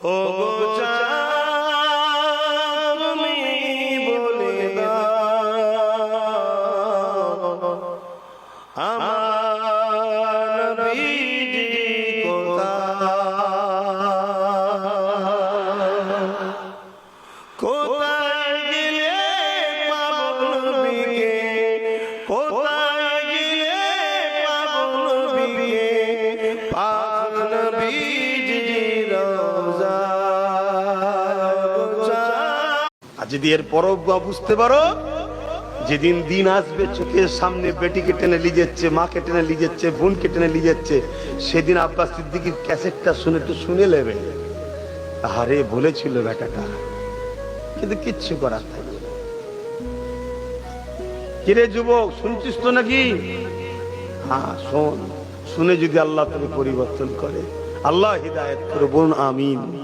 ও গো চাঁদ তুমি বলে দাও আমার নবীজি কোথায় গেলে পাবো নবীকে, কোথায় গেলে পাবো নবীকে, পাক নবীজির রওজা। আর যদি এর পরব বুঝতে পারো, যেদিন দিন আসবে চোখের সামনে বেটিকে টেনে নিয়ে যাচ্ছে, মাকে টেনে নিয়ে যাচ্ছে, বোনকে টেনে নিয়ে যাচ্ছে, সেদিন আব্বাস সিদ্দিকীর ক্যাসেটটা শুনে একটু শুনে নেবে। আরে বলেছিল বেটাটা, কিন্তু কিচ্ছু করার থাকবে না। কিরে যুবক, শুনছিস তো নাকি? হ্যাঁ শোন, শুনে যদি আল্লাহ তোকে পরিবর্তন করে, আল্লাহ হিদায়াত করে, বলুন আমিন।